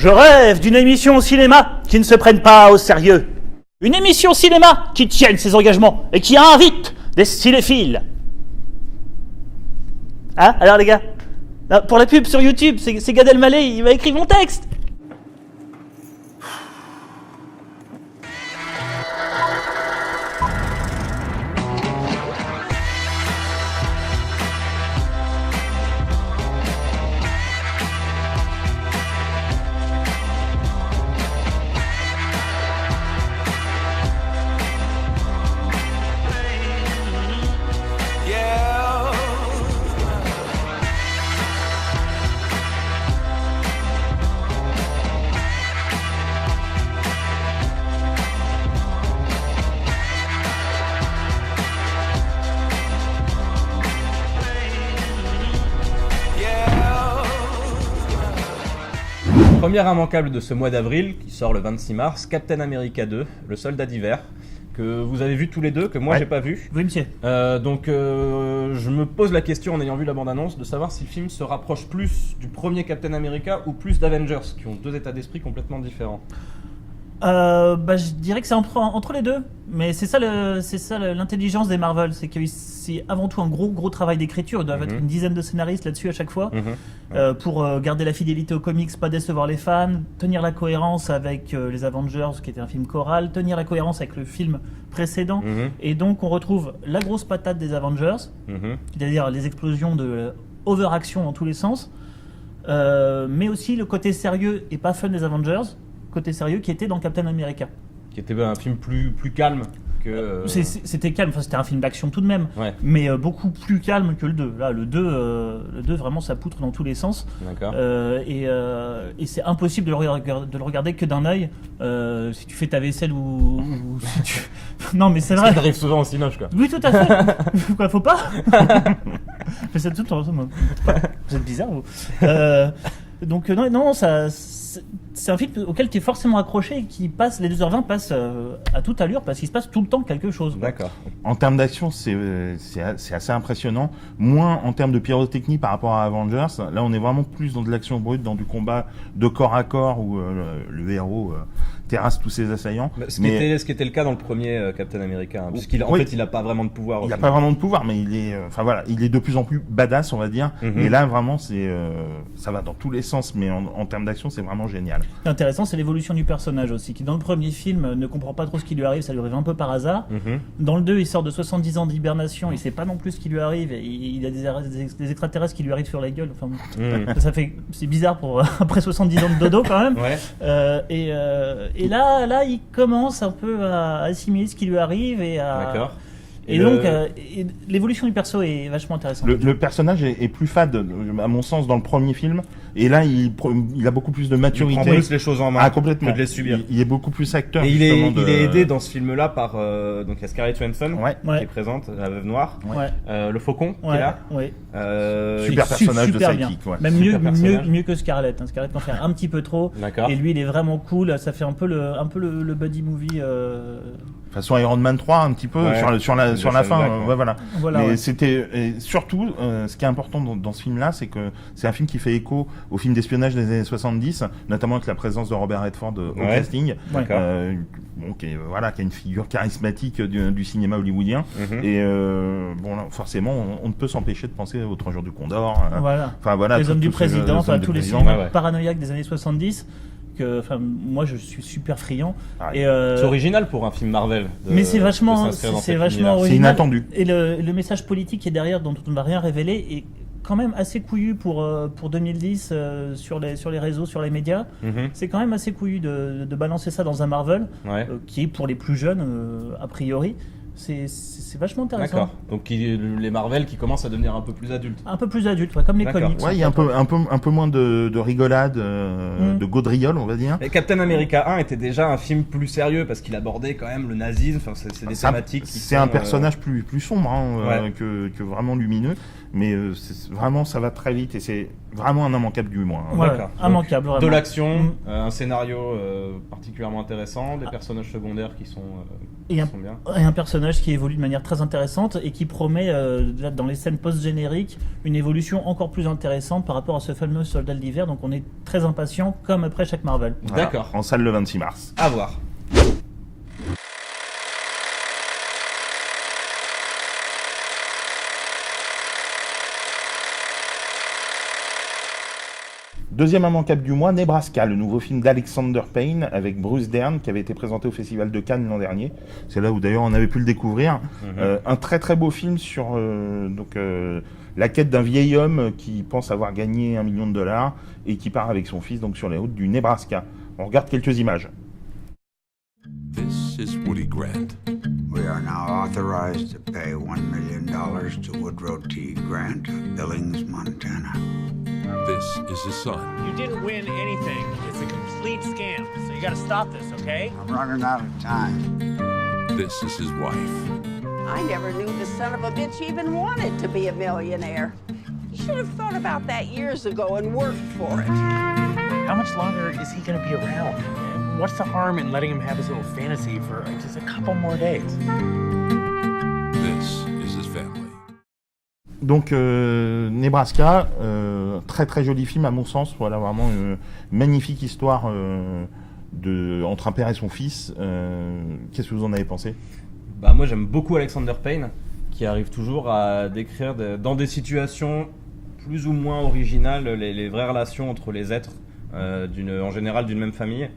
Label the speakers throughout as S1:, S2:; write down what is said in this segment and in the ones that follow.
S1: Je rêve d'une émission au cinéma qui ne se prenne pas au sérieux. Une émission cinéma qui tienne ses engagements et qui invite des cinéphiles. Hein, alors les gars, là, pour la pub sur YouTube, c'est Gad Elmaleh, il m'a écrit mon texte.
S2: Première immanquable de ce mois d'avril, qui sort le 26 mars, Captain America 2, le soldat d'hiver, que vous avez vu tous les deux, que moi j'ai pas vu.
S1: Oui, monsieur.
S2: Donc je me pose la question en ayant vu la bande-annonce de savoir si le film se rapproche plus du premier Captain America ou plus d'Avengers, qui ont deux états d'esprit complètement différents.
S1: Je dirais que c'est entre les deux, mais c'est ça l'intelligence des Marvel, c'est que c'est avant tout un gros travail d'écriture. Il doit être une dizaine de scénaristes là-dessus à chaque fois, pour garder la fidélité aux comics, pas décevoir les fans, tenir la cohérence avec les Avengers, qui était un film choral, tenir la cohérence avec le film précédent, et donc on retrouve la grosse patate des Avengers, c'est-à-dire les explosions de overaction dans tous les sens, mais aussi le côté sérieux et pas fun des Avengers, côté sérieux qui était dans Captain America.
S2: Qui était un film plus calme que...
S1: C'était calme, enfin, c'était un film d'action tout de même, mais beaucoup plus calme que le 2. Là, le 2 vraiment ça poutre dans tous les sens.
S2: D'accord.
S1: Et c'est impossible de le regarder que d'un œil, si tu fais ta vaisselle ou si tu... Non mais c'est vrai.
S2: Ça arrive souvent au cinoche quoi.
S1: Oui, tout à fait. Quoi, faut pas. Je fais ça tout le temps, moi. Vous êtes bizarre vous. Donc non, c'est un film auquel tu es forcément accroché et qui passe, les 2h20 passent à toute allure parce qu'il se passe tout le temps quelque chose.
S2: D'accord.
S3: En termes d'action, c'est assez impressionnant. Moins en termes de pyrotechnie par rapport à Avengers. Là, on est vraiment plus dans de l'action brute, dans du combat de corps à corps où le héros terrasse tous ses assaillants.
S2: Ce qui était le cas dans le premier Captain America, hein, puisqu'il en fait il a pas vraiment de pouvoir.
S3: Il a pas vraiment de pouvoir, mais il est de plus en plus badass, on va dire. Et là, vraiment, ça va dans tous les sens, mais en termes d'action, c'est vraiment génial.
S1: Intéressant, c'est l'évolution du personnage aussi, qui dans le premier film ne comprend pas trop ce qui lui arrive, ça lui arrive un peu par hasard. Dans le 2, il sort de 70 ans d'hibernation, il sait pas non plus ce qui lui arrive, et il a des extraterrestres qui lui arrivent sur la gueule. Enfin, c'est bizarre pour après 70 ans de dodo quand même. Et là, il commence un peu à assimiler ce qui lui arrive et à...
S2: D'accord.
S1: Et donc, l'évolution du perso est vachement intéressante.
S3: Le personnage est plus fade, à mon sens, dans le premier film. Et là, il a beaucoup plus de maturité.
S2: Il prend plus les choses en main
S3: complètement.
S2: Que de les subir.
S3: Il est beaucoup plus acteur.
S2: Et il est aidé dans ce film-là par donc il y a Scarlett Johansson qui est présente, la veuve noire. Le Faucon qui est là.
S3: Super personnage de sidekick.
S1: Même mieux que Scarlett. Scarlett en fait un petit peu trop.
S2: D'accord.
S1: Et lui, il est vraiment cool. Ça fait un peu le buddy movie.
S3: Façon Iron Man 3 un petit peu sur la fin. Voilà. Mais c'était surtout ce qui est important dans ce film-là, c'est que c'est un film qui fait écho au film d'espionnage des années 70, notamment avec la présence de Robert Redford au casting, qui a une figure charismatique du cinéma hollywoodien. Et forcément, on ne peut s'empêcher de penser aux 3 jours du Condor.
S1: Les hommes du président, tous les films paranoïaques des années 70. Moi je suis super friand.
S2: C'est original pour un film Marvel.
S1: Mais c'est vachement original.
S3: C'est inattendu.
S1: Et le message politique qui est derrière, dont on ne va rien révéler, est quand même assez couillu pour 2010 sur les réseaux, sur les médias. C'est quand même assez couillu de balancer ça dans un Marvel qui est pour les plus jeunes a priori. C'est vachement intéressant.
S2: D'accord. Donc les Marvel qui commencent à devenir un peu plus adultes.
S1: Un peu plus adultes, comme les comics.
S3: Il y a un peu moins de rigolade, de gaudriole, on va dire.
S2: Et Captain America 1 était déjà un film plus sérieux parce qu'il abordait quand même le nazisme. C'est des thématiques.
S3: C'est un personnage plus sombre que vraiment lumineux. Mais vraiment, ça va très vite et vraiment un immanquable du mois.
S1: Ouais, immanquable, vraiment.
S2: De l'action, un scénario particulièrement intéressant, des personnages secondaires qui sont bien.
S1: Et un personnage qui évolue de manière très intéressante et qui promet, dans les scènes post-génériques, une évolution encore plus intéressante par rapport à ce fameux soldat de l'hiver. Donc on est très impatient, comme après chaque Marvel.
S3: Voilà,
S2: D'accord.
S3: En salle le 26 mars.
S2: À voir.
S3: Deuxième immanquable du mois, Nebraska, le nouveau film d'Alexander Payne avec Bruce Dern qui avait été présenté au Festival de Cannes l'an dernier. C'est là où d'ailleurs on avait pu le découvrir. Un très très beau film sur la quête d'un vieil homme qui pense avoir gagné $1 million et qui part avec son fils donc sur les routes du Nebraska. On regarde quelques images.
S4: This is Woody Grant.
S5: We are now authorized to pay $1 million to Woodrow T. Grant of Billings, Montana.
S4: This is his son.
S6: You didn't win anything. It's a complete scam. So you gotta stop this, okay?
S5: I'm running out of time.
S4: This is his wife.
S7: I never knew the son of a bitch even wanted to be a millionaire. You should have thought about that years ago and worked for it.
S6: How much longer is he gonna be around? What's the harm in letting him have his little fantasy for just a couple more days?
S4: This is his family.
S3: Donc Nebraska, très très joli film à mon sens, voilà vraiment une magnifique histoire entre un père et son fils. Qu'est-ce que vous en avez pensé ?
S2: Bah moi j'aime beaucoup Alexander Payne qui arrive toujours à décrire dans des situations plus ou moins originales les vraies relations entre les êtres en général d'une même famille.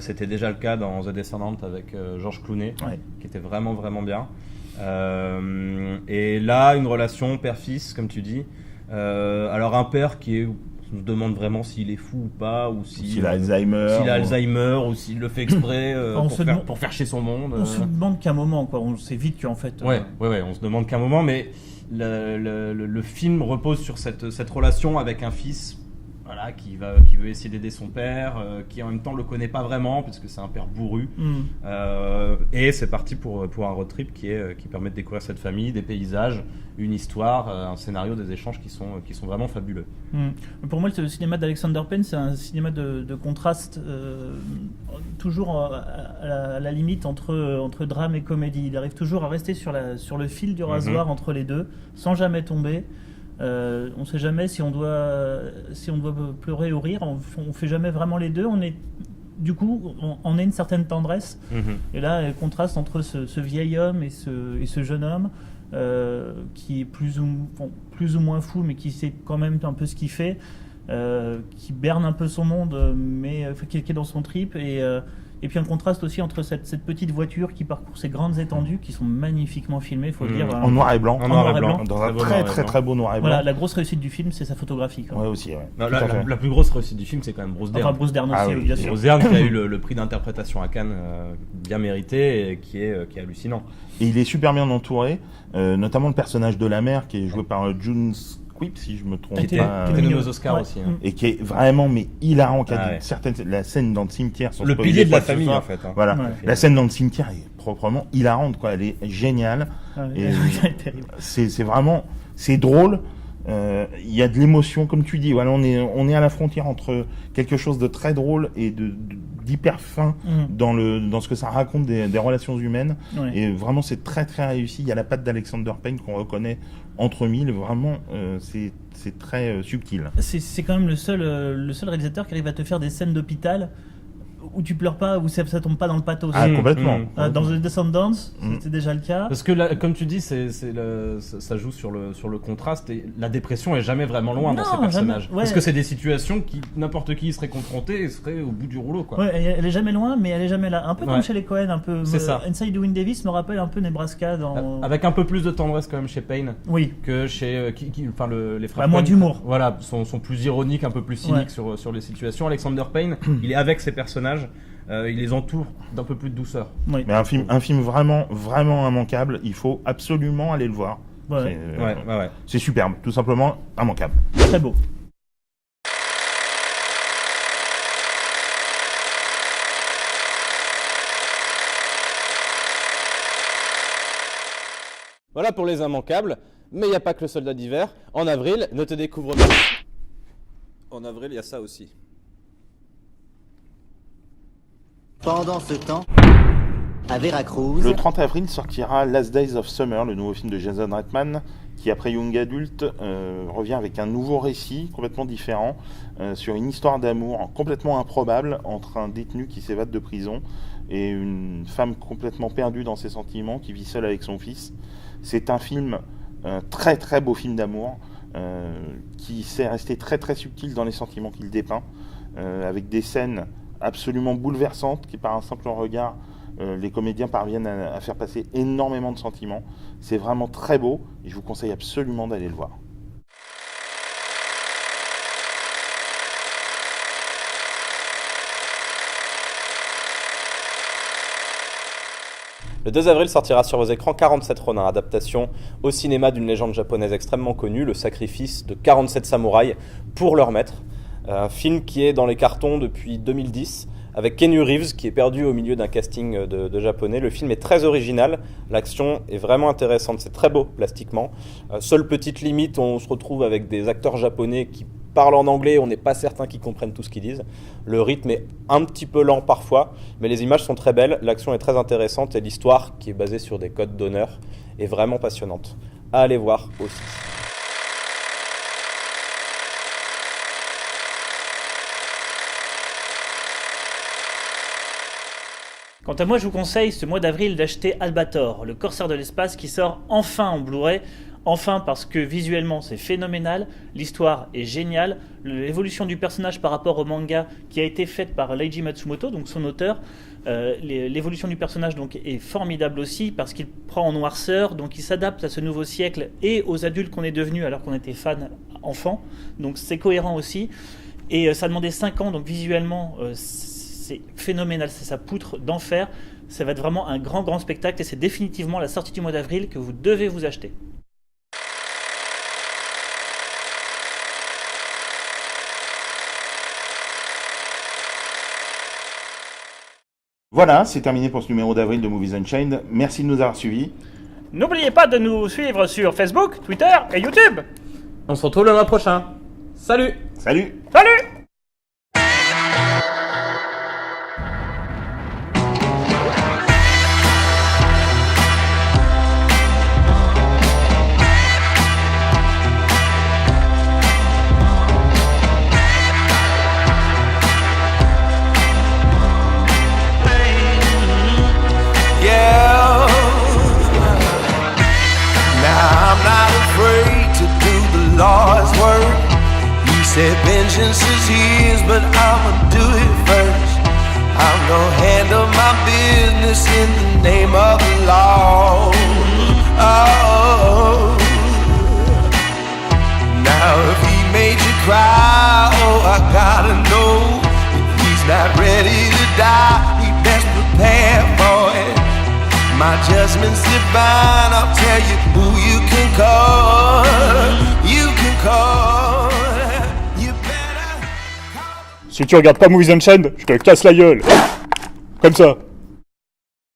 S2: C'était déjà le cas dans The Descendant avec George Clooney, qui était vraiment vraiment bien. Et là, une relation père-fils, comme tu dis. Alors un père on se demande vraiment s'il est fou ou pas, ou
S3: s'il a
S2: Alzheimer, ou s'il le fait exprès pour faire chier son monde.
S1: On se demande qu'un moment, quoi. On sait vite qu'en fait.
S2: Ouais, on se demande qu'un moment, mais le film repose sur cette relation avec un fils. Voilà, qui veut essayer d'aider son père, qui en même temps le connaît pas vraiment parce que c'est un père bourru. Et c'est parti pour un road trip qui permet de découvrir cette famille, des paysages, une histoire, un scénario, des échanges qui sont vraiment fabuleux.
S1: Pour moi, le cinéma d'Alexander Payne, c'est un cinéma de contraste, toujours à la limite entre drame et comédie. Il arrive toujours à rester sur le fil du rasoir entre les deux, sans jamais tomber. On ne sait jamais si on doit pleurer ou rire. On fait jamais vraiment les deux. Du coup, on a une certaine tendresse. Et là, le contraste entre ce vieil homme et ce jeune homme qui est plus ou moins fou, mais qui sait quand même un peu ce qu'il fait, qui berne un peu son monde, mais qui est dans son trip. Et puis un contraste aussi entre cette petite voiture qui parcourt ces grandes étendues qui sont magnifiquement filmées, il faut le dire.
S3: En noir et blanc.
S2: Dans
S3: un très très beau noir et blanc.
S1: Voilà, la grosse réussite du film, c'est sa photographie.
S3: Ouais, aussi. Ouais.
S2: Non, la plus grosse réussite du film, c'est quand même Bruce Dern.
S1: Enfin, Bruce Dern aussi, bien sûr.
S2: Bruce Dern qui a eu le prix d'interprétation à Cannes, bien mérité, et qui est hallucinant.
S3: Et il est super bien entouré, notamment le personnage de la mère qui est joué par June Squibb, si je me trompe pas.
S2: Qui était nommé aux Oscars aussi.
S3: Et qui est vraiment hilarant. La scène dans le cimetière.
S2: Le pilier de la famille, en fait.
S3: Voilà. La scène dans le cimetière est proprement hilarante, quoi. Elle est géniale. C'est vraiment, c'est drôle. Il y a de l'émotion, comme tu dis. Voilà, on est à la frontière entre quelque chose de très drôle et d'hyper fin dans ce que ça raconte des relations humaines. Et vraiment, c'est très très réussi. Il y a la patte d'Alexander Payne qu'on reconnaît entre mille. Vraiment, c'est très subtil.
S1: C'est quand même le seul réalisateur qui arrive à te faire des scènes d'hôpital où tu pleures pas, où ça tombe pas dans le pathos.
S3: Complètement.
S1: Dans The Descendants, c'était déjà le cas.
S2: Parce que là, comme tu dis, ça joue sur le contraste, et la dépression est jamais vraiment loin dans ces personnages. Parce que c'est des situations qui n'importe qui y serait confronté et serait au bout du rouleau, quoi.
S1: Ouais, elle est jamais loin, mais elle est jamais là. Un peu comme chez les Coen, un peu.
S2: C'est ça.
S1: Inside Llewyn Davis me rappelle un peu Nebraska
S2: avec un peu plus de tendresse quand même chez Payne.
S1: Oui.
S2: Que chez les frères.
S1: Moins d'humour.
S2: Voilà, sont plus ironiques, un peu plus cyniques sur les situations. Alexander Payne, il est avec ses personnages. Il les entoure d'un peu plus de douceur.
S3: Oui. Mais un film vraiment, vraiment immanquable. Il faut absolument aller le voir. C'est superbe, tout simplement immanquable.
S1: Très beau.
S2: Voilà pour les immanquables. Mais il n'y a pas que le soldat d'hiver. En avril, ne te découvre pas.
S8: En avril, il y a ça aussi.
S9: Pendant ce temps, à Veracruz...
S3: Le 30 avril sortira Last Days of Summer, le nouveau film de Jason Reitman, qui après Young Adult revient avec un nouveau récit complètement différent sur une histoire d'amour complètement improbable entre un détenu qui s'évade de prison et une femme complètement perdue dans ses sentiments qui vit seule avec son fils. C'est un film, très très beau film d'amour, qui sait rester très très subtil dans les sentiments qu'il dépeint, avec des scènes absolument bouleversantes qui par un simple regard les comédiens parviennent à faire passer énormément de sentiments. C'est vraiment très beau et je vous conseille absolument d'aller le voir.
S10: Le 2 avril sortira sur vos écrans 47 Ronin, adaptation au cinéma d'une légende japonaise extrêmement connue, le sacrifice de 47 samouraïs pour leur maître. Un film qui est dans les cartons depuis 2010, avec Keanu Reeves qui est perdu au milieu d'un casting de japonais. Le film est très original, l'action est vraiment intéressante, c'est très beau plastiquement. Seule petite limite, on se retrouve avec des acteurs japonais qui parlent en anglais, on n'est pas certain qu'ils comprennent tout ce qu'ils disent. Le rythme est un petit peu lent parfois, mais les images sont très belles, l'action est très intéressante et l'histoire, qui est basée sur des codes d'honneur, est vraiment passionnante. À aller voir aussi.
S1: Quant à moi, je vous conseille ce mois d'avril d'acheter Albator, le corsaire de l'espace qui sort enfin en Blu-ray. Enfin parce que visuellement c'est phénoménal, l'histoire est géniale, l'évolution du personnage par rapport au manga qui a été faite par Leiji Matsumoto, donc son auteur, l'évolution du personnage donc est formidable aussi parce qu'il prend en noirceur, donc il s'adapte à ce nouveau siècle et aux adultes qu'on est devenus alors qu'on était fan enfant, donc c'est cohérent aussi. Et ça a demandé 5 ans, donc visuellement c'est phénoménal, c'est sa poutre d'enfer, ça va être vraiment un grand spectacle et c'est définitivement la sortie du mois d'avril que vous devez vous acheter.
S3: Voilà, c'est terminé pour ce numéro d'avril de Movies Unchained. Merci de nous avoir suivis.
S1: N'oubliez pas de nous suivre sur Facebook, Twitter et YouTube.
S10: On se retrouve le mois prochain. Salut!
S3: Salut!
S1: Salut!
S11: Said vengeance is his, but I'ma do it first. I'm gonna handle my business in the name of the law. Oh, now if he made you cry, oh, I gotta know. If he's not ready to die, he best prepare for it. My judgment's divine, I'll tell you who you can call. You can call.
S12: Si tu regardes pas Movies Unchained, je te casse la gueule. Comme ça.